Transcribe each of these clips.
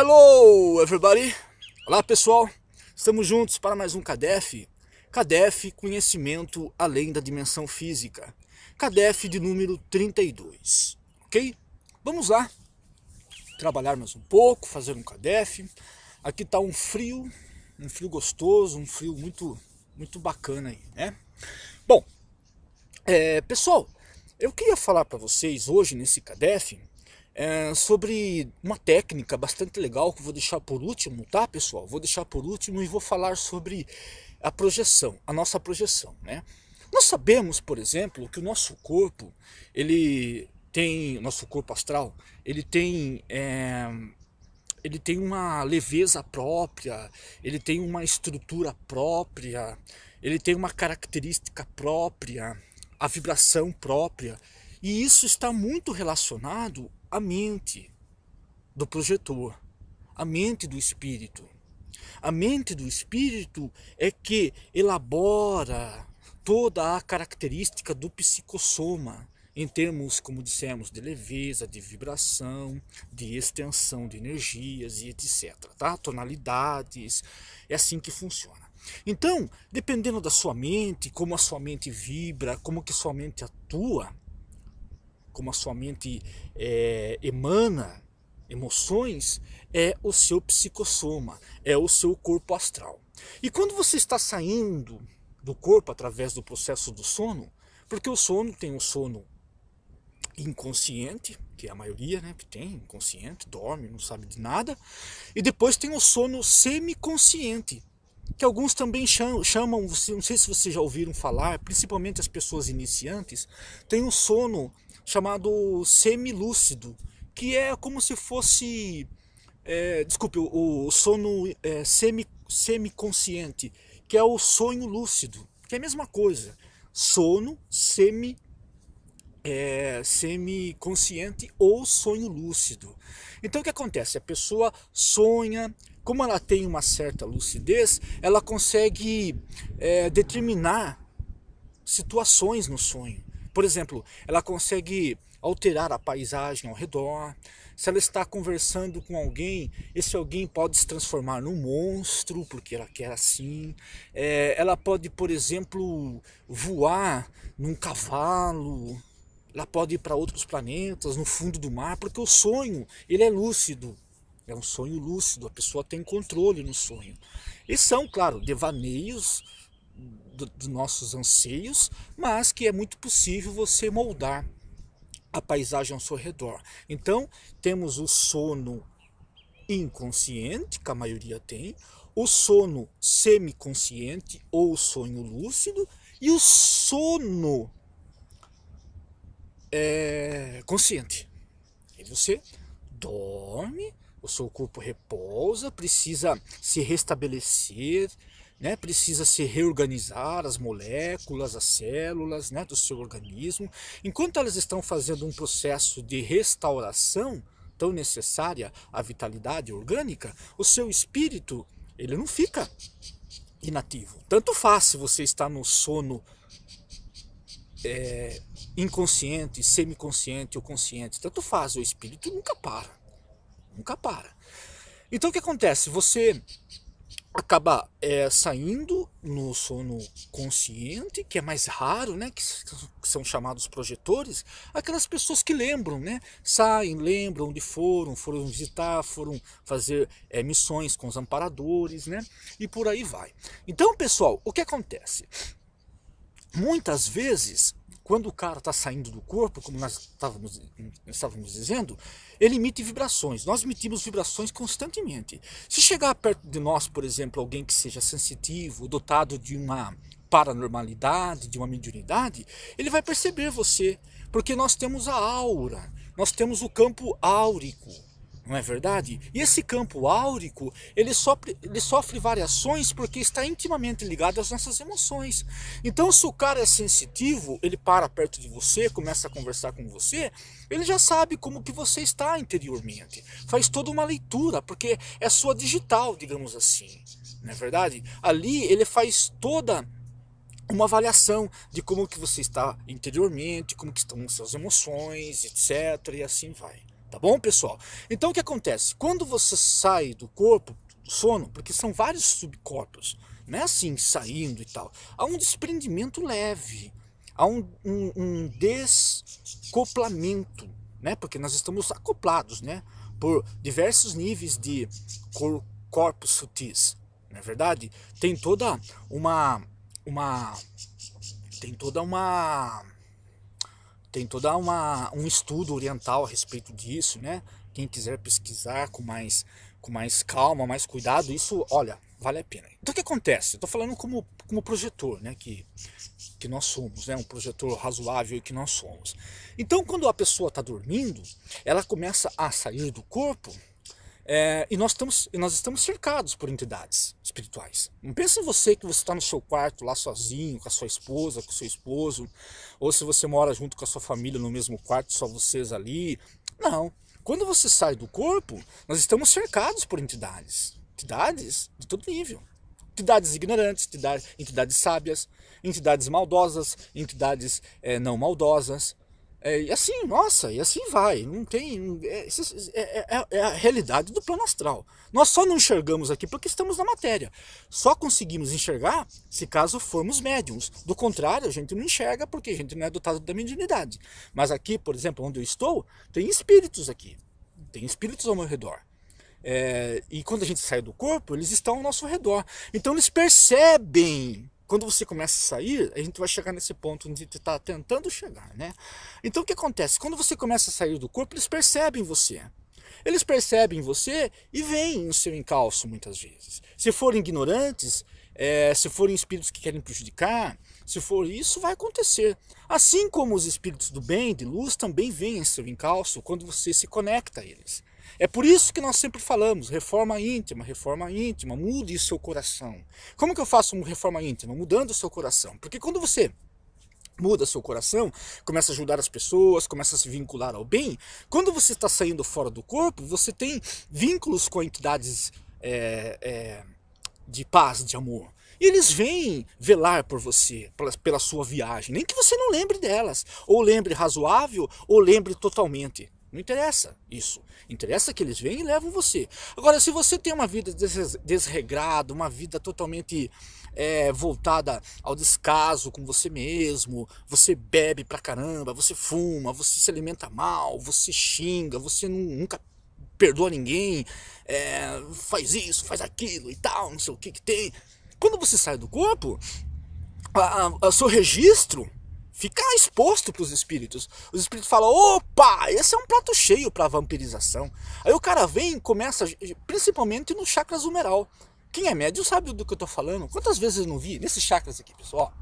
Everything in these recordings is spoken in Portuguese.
Hello, everybody! Olá, pessoal! Estamos juntos para mais um CADEF. CADEF, conhecimento além da dimensão física. CADEF de número 32, ok? Vamos lá, trabalhar mais um pouco, fazer um CADEF. Aqui está um frio gostoso, um frio muito bacana aí, né? Bom, pessoal, eu queria falar para vocês hoje nesse CADEF sobre uma técnica bastante legal que eu vou deixar por último, tá, pessoal? Vou deixar por último e vou falar sobre a projeção, a nossa projeção, né? Nós sabemos, por exemplo, que o nosso corpo, nosso corpo astral, ele tem uma leveza própria, ele tem uma estrutura própria, ele tem uma característica própria, a vibração própria, e isso está muito relacionado à mente do projetor, à mente do espírito. A mente do espírito é que elabora toda a característica do psicossoma, em termos, como dissemos, de leveza, de vibração, de extensão de energias e etc. Tá? Tonalidades, é assim que funciona. Então, dependendo da sua mente, como a sua mente vibra, como que sua mente atua, como a sua mente emana emoções, é o seu psicossoma, é o seu corpo astral. E quando você está saindo do corpo através do processo do sono, porque o sono tem o sono inconsciente, que é a maioria, né, que tem inconsciente, dorme, não sabe de nada, e depois tem o sono semiconsciente, que alguns também chamam, não sei se vocês já ouviram falar, principalmente as pessoas iniciantes, tem um sono chamado semilúcido, que é como se fosse, o sono semiconsciente, que é o sonho lúcido, que é a mesma coisa, sono semiconsciente ou sonho lúcido. Então o que acontece? A pessoa sonha, como ela tem uma certa lucidez, ela consegue determinar situações no sonho. Por exemplo, ela consegue alterar a paisagem ao redor. Se ela está conversando com alguém, esse alguém pode se transformar num monstro, porque ela quer assim. Ela pode, por exemplo, voar num cavalo. Ela pode ir para outros planetas, no fundo do mar, porque o sonho, ele é lúcido. É um sonho lúcido, a pessoa tem controle no sonho. E são, claro, devaneios dos nossos anseios, mas que é muito possível você moldar a paisagem ao seu redor. Então, temos o sono inconsciente, que a maioria tem, o sono semiconsciente ou sonho lúcido, e o sono consciente. E você dorme, o seu corpo repousa, precisa se restabelecer, né? Precisa se reorganizar as moléculas, as células, né, do seu organismo. Enquanto elas estão fazendo um processo de restauração tão necessária à vitalidade orgânica, o seu espírito, ele não fica inativo. Tanto faz se você está no sono inconsciente, semiconsciente ou consciente, tanto faz, o espírito nunca para, nunca para. Então o que acontece? Você acaba saindo no sono consciente, que é mais raro, né, que são chamados projetores, aquelas pessoas que lembram, né, saem, lembram onde foram visitar, foram fazer missões com os amparadores, né, e por aí vai. Então, pessoal, o que acontece? Muitas vezes, quando o cara está saindo do corpo, como nós estávamos dizendo, ele emite vibrações. Nós emitimos vibrações constantemente. Se chegar perto de nós, por exemplo, alguém que seja sensitivo, dotado de uma paranormalidade, de uma mediunidade, ele vai perceber você, porque nós temos a aura, nós temos o campo áurico. Não é verdade? E esse campo áurico, ele sofre variações porque está intimamente ligado às nossas emoções. Então, se o cara é sensitivo, ele para perto de você, começa a conversar com você, ele já sabe como que você está interiormente. Faz toda uma leitura, porque é sua digital, digamos assim. Não é verdade? Ali ele faz toda uma avaliação de como que você está interiormente, como que estão suas emoções, etc. E assim vai. Tá bom, pessoal? Então o que acontece? Quando você sai do corpo, do sono, porque são vários subcorpos, não é assim saindo e tal, há um desprendimento leve, há um descoplamento, né? Porque nós estamos acoplados, né? Por diversos níveis de corpos sutis, não é verdade? Tem toda um estudo oriental a respeito disso, né? Quem quiser pesquisar com mais calma, mais cuidado, isso, olha, vale a pena. Então o que acontece? Eu estou falando como projetor, né? Que nós somos, né? Um projetor razoável que nós somos. Então quando a pessoa está dormindo, ela começa a sair do corpo. E nós estamos cercados por entidades espirituais. Não pense em você que você está no seu quarto lá sozinho, com a sua esposa, com o seu esposo, ou se você mora junto com a sua família no mesmo quarto, só vocês ali. Não. Quando você sai do corpo, nós estamos cercados por entidades. Entidades de todo nível. Entidades ignorantes, entidades sábias, entidades maldosas, entidades não maldosas. E assim, nossa, e assim vai, não tem, é a realidade do plano astral. Nós só não enxergamos aqui porque estamos na matéria. Só conseguimos enxergar se caso formos médiums. Do contrário, a gente não enxerga porque a gente não é dotado da mediunidade. Mas aqui, por exemplo, onde eu estou, tem espíritos aqui. Tem espíritos ao meu redor. E quando a gente sai do corpo, eles estão ao nosso redor. Então eles percebem. Quando você começa a sair, a gente vai chegar nesse ponto onde a gente está tentando chegar, né? Então o que acontece? Quando você começa a sair do corpo, eles percebem você. Eles percebem você e vêm no seu encalço muitas vezes. Se forem ignorantes, se forem espíritos que querem prejudicar, se for isso, vai acontecer. Assim como os espíritos do bem, de luz, também vêm em seu encalço quando você se conecta a eles. É por isso que nós sempre falamos, reforma íntima, mude seu coração. Como que eu faço uma reforma íntima? Mudando o seu coração. Porque quando você muda seu coração, começa a ajudar as pessoas, começa a se vincular ao bem, quando você está saindo fora do corpo, você tem vínculos com entidades de paz, de amor. E eles vêm velar por você, pela sua viagem, nem que você não lembre delas, ou lembre razoável, ou lembre totalmente. Não interessa isso. Interessa que eles vêm e levam você. Agora, se você tem uma vida desregrada, uma vida totalmente voltada ao descaso com você mesmo, você bebe pra caramba, você fuma, você se alimenta mal, você xinga, você nunca perdoa ninguém, faz isso, faz aquilo e tal, não sei o que tem. Quando você sai do corpo, o seu registro fica exposto para os espíritos. Os espíritos falam, opa, esse é um prato cheio para vampirização. Aí o cara vem e começa, principalmente no chakras humeral. Quem é médium sabe do que eu estou falando. Quantas vezes eu não vi nesses chakras aqui, pessoal?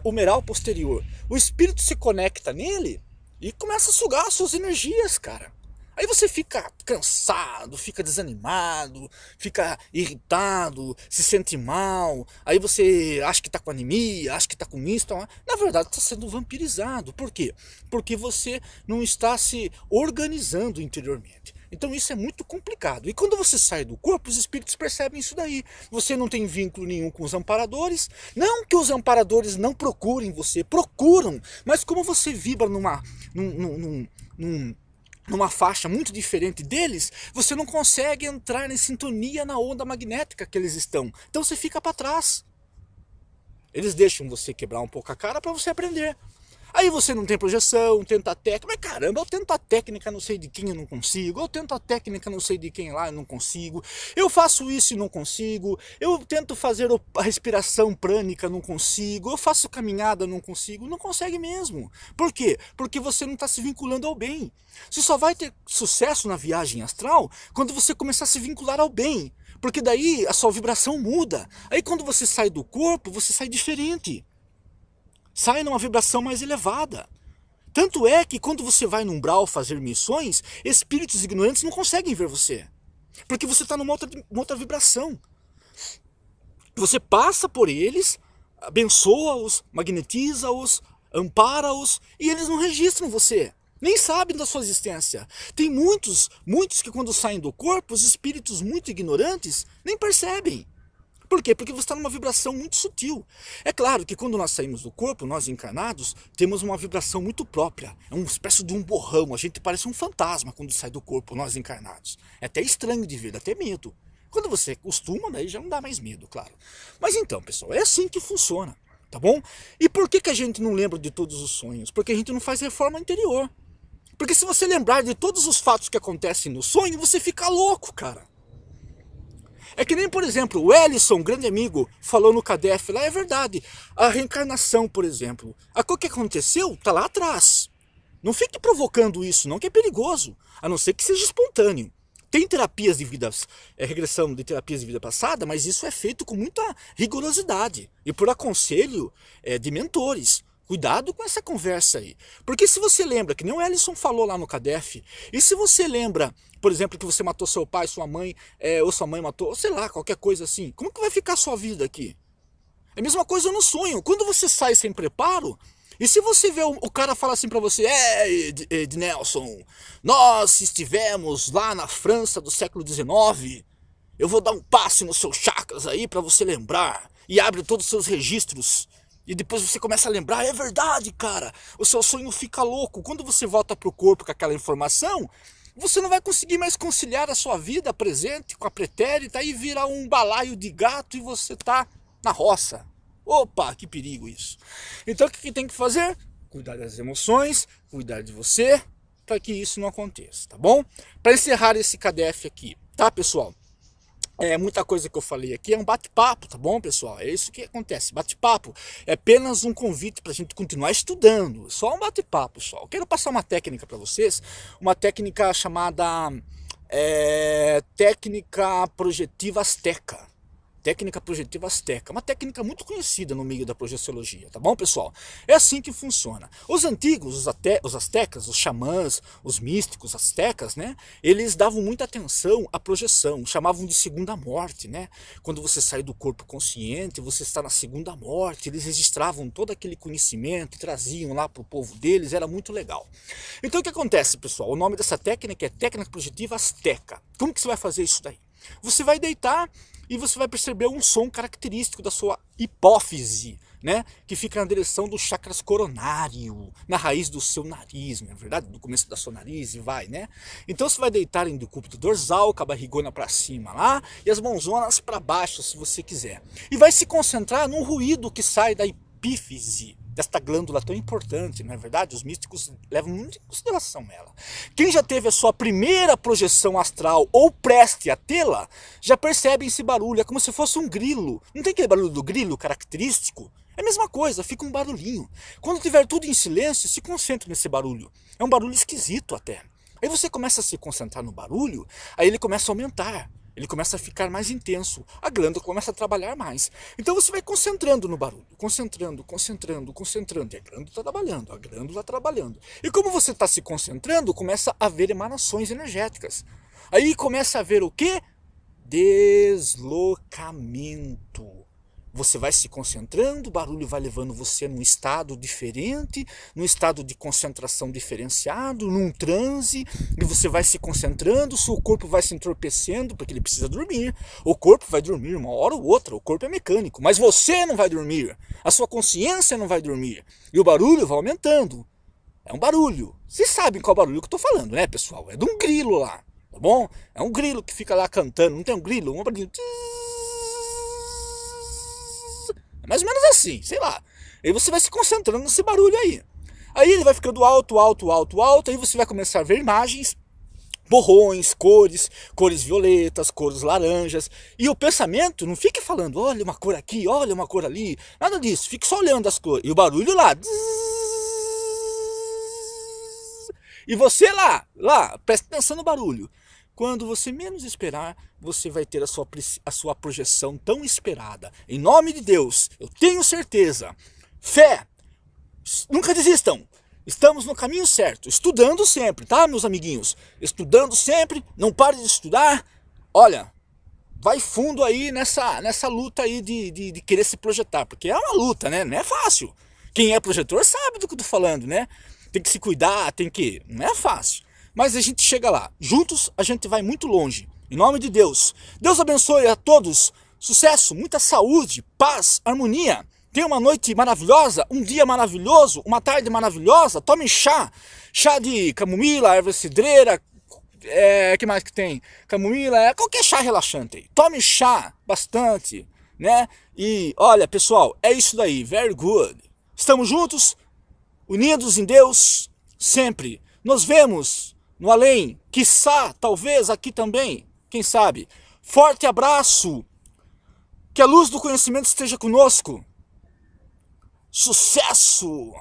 Humeral posterior. O espírito se conecta nele e começa a sugar as suas energias, cara. Aí você fica cansado, fica desanimado, fica irritado, se sente mal, aí você acha que está com anemia, acha que está com isso, na verdade está sendo vampirizado. Por quê? Porque você não está se organizando interiormente. Então isso é muito complicado. E quando você sai do corpo, os espíritos percebem isso daí. Você não tem vínculo nenhum com os amparadores. Não que os amparadores não procurem você, procuram. Mas como você vibra numa faixa muito diferente deles, você não consegue entrar em sintonia na onda magnética que eles estão. Então você fica para trás. Eles deixam você quebrar um pouco a cara para você aprender. Aí você não tem projeção, tenta a técnica, mas caramba, eu tento a técnica não sei de quem eu não consigo, eu tento a técnica não sei de quem lá eu não consigo, eu faço isso e não consigo, eu tento fazer a respiração prânica, não consigo, eu faço caminhada, não consigo, não consegue mesmo. Por quê? Porque você não está se vinculando ao bem. Você só vai ter sucesso na viagem astral quando você começar a se vincular ao bem, porque daí a sua vibração muda. Aí quando você sai do corpo, você sai diferente. Sai numa vibração mais elevada. Tanto é que quando você vai no umbral fazer missões, espíritos ignorantes não conseguem ver você. Porque você está numa outra vibração. Você passa por eles, abençoa-os, magnetiza-os, ampara-os, e eles não registram você. Nem sabem da sua existência. Tem muitos que quando saem do corpo, os espíritos muito ignorantes nem percebem. Por quê? Porque você está numa vibração muito sutil. É claro que quando nós saímos do corpo, nós encarnados, temos uma vibração muito própria. É uma espécie de um borrão. A gente parece um fantasma quando sai do corpo, nós encarnados. É até estranho de ver, dá até medo. Quando você acostuma, daí já não dá mais medo, claro. Mas então, pessoal, é assim que funciona, tá bom? E por que a gente não lembra de todos os sonhos? Porque a gente não faz reforma interior. Porque se você lembrar de todos os fatos que acontecem no sonho, você fica louco, cara. É que nem, por exemplo, o Ellison, grande amigo, falou no CADEF lá, é verdade. A reencarnação, por exemplo. A coisa que aconteceu tá lá atrás. Não fique provocando isso, não, que é perigoso. A não ser que seja espontâneo. Tem terapias de vidas, regressão de terapias de vida passada, mas isso é feito com muita rigorosidade. E por aconselho de mentores. Cuidado com essa conversa aí. Porque se você lembra, que nem o Ellison falou lá no CADEF, e se você lembra, por exemplo, que você matou seu pai, sua mãe, ou sua mãe matou, ou sei lá, qualquer coisa assim, como que vai ficar a sua vida aqui? É a mesma coisa no sonho. Quando você sai sem preparo, e se você vê o cara falar assim pra você, Ed Nelson, nós estivemos lá na França do século XIX, eu vou dar um passe nos seus chakras aí pra você lembrar, e abre todos os seus registros. E depois você começa a lembrar, é verdade, cara, o seu sonho fica louco. Quando você volta pro corpo com aquela informação, você não vai conseguir mais conciliar a sua vida presente com a pretérita e vira um balaio de gato e você tá na roça. Opa, que perigo isso. Então o que tem que fazer? Cuidar das emoções, cuidar de você, para que isso não aconteça, tá bom? Para encerrar esse CADEF aqui, tá, pessoal? Muita coisa que eu falei aqui é um bate-papo, tá bom, pessoal? É isso que acontece. Bate-papo é apenas um convite para a gente continuar estudando. Só um bate-papo, pessoal. Eu quero passar uma técnica para vocês, uma técnica chamada técnica projetiva asteca. Técnica projetiva asteca, uma técnica muito conhecida no meio da projeciologia, tá bom, pessoal? É assim que funciona. Os antigos, os astecas, os xamãs, os místicos astecas, né? Eles davam muita atenção à projeção, chamavam de segunda morte, né? Quando você sai do corpo consciente, você está na segunda morte, eles registravam todo aquele conhecimento, traziam lá para o povo deles, era muito legal. Então o que acontece, pessoal? O nome dessa técnica é técnica projetiva asteca. Como que você vai fazer isso daí? Você vai deitar e você vai perceber um som característico da sua hipófise, né? Que fica na direção do chakras coronário, na raiz do seu nariz, não é verdade? Do começo da sua nariz e vai, né? Então você vai deitar em decúbito dorsal, com a barrigona para cima lá, e as mãozonas para baixo, se você quiser. E vai se concentrar num ruído que sai da epífise, desta glândula tão importante, não é verdade? Os místicos levam muito em consideração ela. Quem já teve a sua primeira projeção astral ou preste a tê-la, já percebe esse barulho, é como se fosse um grilo. Não tem aquele barulho do grilo característico? É a mesma coisa, fica um barulhinho. Quando tiver tudo em silêncio, se concentre nesse barulho. É um barulho esquisito até. Aí você começa a se concentrar no barulho, aí ele começa a aumentar. Ele começa a ficar mais intenso, a glândula começa a trabalhar mais. Então você vai concentrando no barulho, concentrando, concentrando, concentrando. E a glândula está trabalhando, a glândula trabalhando. E como você está se concentrando, começa a haver emanações energéticas. Aí começa a haver o quê? Deslocamento. Você vai se concentrando, o barulho vai levando você num estado diferente, num estado de concentração diferenciado, num transe, e você vai se concentrando, seu corpo vai se entorpecendo, porque ele precisa dormir. O corpo vai dormir uma hora ou outra, o corpo é mecânico, mas você não vai dormir, a sua consciência não vai dormir, e o barulho vai aumentando. É um barulho. Vocês sabem qual barulho que eu estou falando, né, pessoal? É de um grilo lá, tá bom? É um grilo que fica lá cantando, não tem um grilo? Um barulho... mais ou menos assim, sei lá. Aí você vai se concentrando nesse barulho aí. Aí ele vai ficando alto, alto, alto, alto. Aí você vai começar a ver imagens, borrões, cores violetas, cores laranjas. E o pensamento não fique falando, olha uma cor aqui, olha uma cor ali. Nada disso, fique só olhando as cores. E o barulho lá. E você lá, presta atenção no barulho. Quando você menos esperar, você vai ter a sua projeção tão esperada. Em nome de Deus, eu tenho certeza. Fé, nunca desistam. Estamos no caminho certo, estudando sempre, tá, meus amiguinhos? Estudando sempre, não pare de estudar. Olha, vai fundo aí nessa luta aí de querer se projetar, porque é uma luta, né? Não é fácil. Quem é projetor sabe do que eu tô falando, né? Tem que se cuidar, não é fácil. Mas a gente chega lá. Juntos a gente vai muito longe. Em nome de Deus. Deus abençoe a todos. sucesso, muita saúde, paz, harmonia. Tenha uma noite maravilhosa, um dia maravilhoso, uma tarde maravilhosa. Tome chá, chá de camomila, erva cidreira, que mais que tem? Camomila, qualquer chá relaxante aí. Tome chá bastante, né? E olha, pessoal, é isso daí, very good. Estamos juntos, unidos em Deus, sempre. Nos vemos no além, quiçá, talvez aqui também, quem sabe. Forte abraço, que a luz do conhecimento esteja conosco. Sucesso!